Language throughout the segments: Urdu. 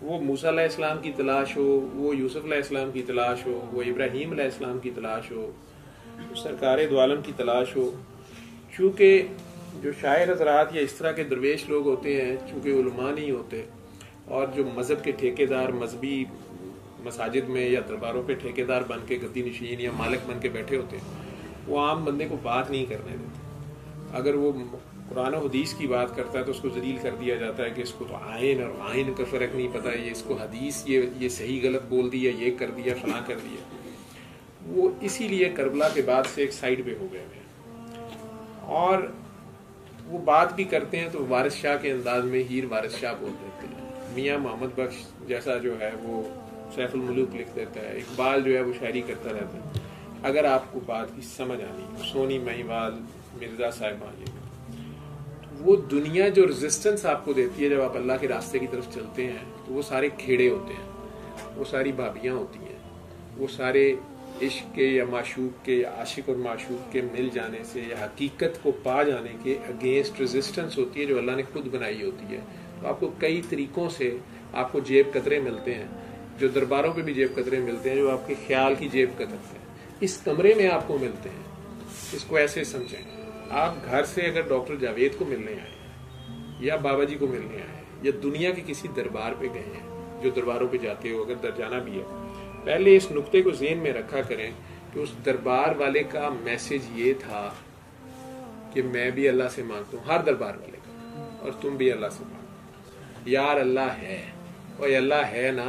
وہ موسیٰ علیہ السلام کی تلاش ہو، وہ یوسف علیہ السلام کی تلاش ہو، وہ ابراہیم علیہ السلام کی تلاش ہو، سرکار دو عالم کی تلاش ہو. چونکہ جو شاعر حضرات یا اس طرح کے درویش لوگ ہوتے ہیں، چونکہ علماء نہیں ہوتے، اور جو مذہب کے ٹھیکیدار مذہبی مساجد میں یا درباروں پہ ٹھیکیدار بن کے گدی نشین یا مالک بن کے بیٹھے ہوتے ہیں، وہ عام بندے کو بات نہیں کرنے دیتے. اگر وہ قرآن و حدیث کی بات کرتا ہے تو اس کو ذلیل کر دیا جاتا ہے کہ اس کو تو آئین اور آئین کا فرق نہیں پتہ، یہ اس کو حدیث یہ صحیح غلط بول دیا، یہ کر دیا، فلاں کر دیا. وہ اسی لیے کربلا کے بعد سے ایک سائڈ پہ ہو گئے ہیں، اور وہ بات بھی کرتے ہیں تو وارث شاہ کے انداز میں ہیر وارث شاہ بول دیتے ہیں. میاں محمد بخش جیسا جو ہے وہ سیف الملوک لکھ دیتا ہے، اقبال جو ہے وہ شاعری کرتا رہتا ہے. اگر آپ کو بات کی سمجھ آنی، سونی مہیوال، مرزا صاحبان، وہ دنیا جو ریزسٹنس آپ کو دیتی ہے جب آپ اللہ کے راستے کی طرف چلتے ہیں، تو وہ سارے کھیڑے ہوتے ہیں، وہ ساری بھابیاں ہوتی ہیں، وہ سارے عشق کے یا معشوق کے یا عاشق اور معشوق کے مل جانے سے یا حقیقت کو پا جانے کے اگینسٹ ریزسٹنس ہوتی ہے جو اللہ نے خود بنائی ہوتی ہے. تو آپ کو کئی طریقوں سے آپ کو جیب قطرے ملتے ہیں، جو درباروں پہ بھی جیب قطرے ملتے ہیں، جو آپ کے خیال کی جیب قطر ہیں اس کمرے میں آپ کو ملتے ہیں. اس کو ایسے سمجھیں، آپ گھر سے اگر ڈاکٹر جاوید کو ملنے آئے ہیں یا بابا جی کو ملنے آئے ہیں یا دنیا کے کسی دربار پہ گئے ہیں، جو درباروں پہ جاتے ہو اگر جانا بھی ہے، پہلے اس نقطے کو ذہن میں رکھا کریں کہ اس دربار والے کا میسج یہ تھا کہ میں بھی اللہ سے مانگتا ہوں، ہر دربار والے کا، اور تم بھی اللہ سے مانگو. یار اللہ ہے، اور اللہ ہے نا،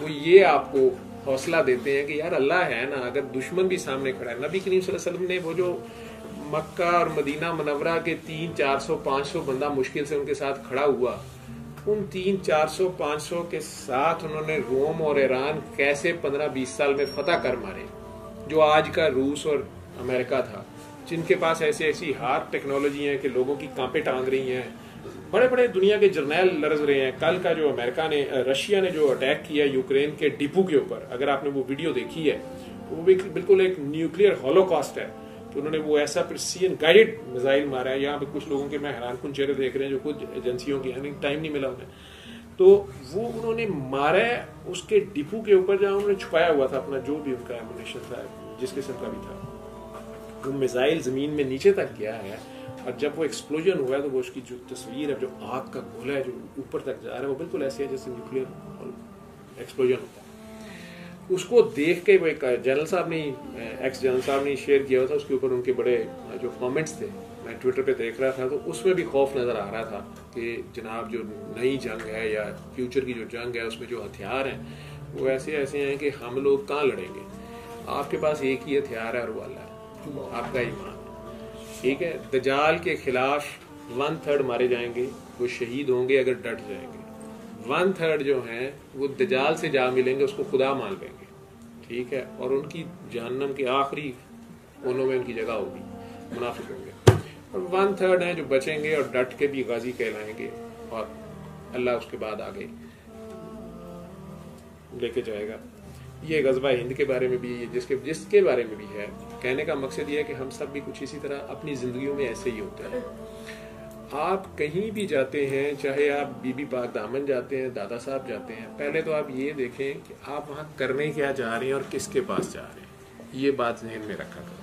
وہ یہ آپ کو حوصلہ دیتے ہیں کہ یار اللہ ہے نا. اگر دشمن بھی سامنے کھڑا ہے، نبی کریم صلی اللہ علیہ وسلم نے وہ جو مکہ اور مدینہ منورہ کے 300-400-500 بندہ مشکل سے ان کے ساتھ کھڑا ہوا، ان 300-400-500 کے ساتھ انہوں نے روم اور ایران کیسے 15-20 سال میں فتح کر مارے، جو آج کا روس اور امریکہ تھا، جن کے پاس ایسی ہارڈ ٹیکنالوجی ہیں کہ لوگوں کی کانپیں ٹانگ رہی ہیں. بڑے بڑے دنیا کے جرنیل لرز رہے ہیں. کل کا جو رشیا نے جو اٹیک کیا یوکرین کے ڈپو کے اوپر، اگر آپ نے وہ ویڈیو دیکھی ہے تو وہ بالکل ایک نیوکلیئر ہولوکاسٹ ہے. تو انہوں نے وہ ایسا پرسین گائیڈڈ میزائل مارا ہے. یہاں پہ کچھ لوگوں کے میں حیران کن چہرے دیکھ رہے ہیں جو کچھ ایجنسیوں کی ہیں، ٹائم نہیں ملا انہیں، تو وہ انہوں نے مارا ہے اس کے ڈپو کے اوپر جہاں انہوں نے چھپایا ہوا تھا اپنا جو بھی ان کا ایمونیشن تھا، جس قسم کا بھی تھا. وہ میزائل زمین میں نیچے تک گیا ہے، اور جب وہ ایکسپلوژن ہوا ہے تو وہ اس کی جو تصویر ہے، جو آگ کا گولا ہے جو اوپر تک جا رہا ہے، وہ بالکل ایسے ہے جیسے نیوکلیئر ایکسپلوژن ہوتا ہے. اس کو دیکھ کے وہ ایک جنرل صاحب نے ایکس جنرل صاحب نے شیئر کیا ہوا تھا، اس کے اوپر ان کے بڑے جو کامنٹس تھے میں ٹویٹر پہ دیکھ رہا تھا، تو اس میں بھی خوف نظر آ رہا تھا کہ جناب جو نئی جنگ ہے یا فیوچر کی جو جنگ ہے اس میں جو ہتھیار ہیں وہ ایسے ہیں کہ ہم لوگ کہاں لڑیں گے. آپ کے پاس ایک ہی ہتھیار ہے اور وہ اللہ ہے، آپ کا ایمان. ٹھیک ہے، دجال کے خلاف 1/3 مارے جائیں گے، وہ شہید ہوں گے اگر ڈٹ جائیں گے. 1/3 جو ہیں وہ دجال سے جا ملیں گے، اس کو خدا مان لیں گے. ٹھیک ہے، اور ان کی جہنم کے آخری کونوں میں ان کی جگہ ہوگی، منافق ہوں گے. اور 1/3 ہیں جو بچیں گے اور ڈٹ کے بھی غازی کہلائیں گے، اور اللہ اس کے بعد آگے لے کے جائے گا. یہ غزوہ ہند کے بارے میں بھی جس کے بارے میں بھی ہے. کہنے کا مقصد یہ ہے کہ ہم سب بھی کچھ اسی طرح اپنی زندگیوں میں ایسے ہی ہوتے ہیں. آپ کہیں بھی جاتے ہیں، چاہے آپ بی بی پاک دامن جاتے ہیں، دادا صاحب جاتے ہیں، پہلے تو آپ یہ دیکھیں کہ آپ وہاں کرنے کیا جا رہے ہیں اور کس کے پاس جا رہے ہیں. یہ بات ذہن میں رکھا کریں.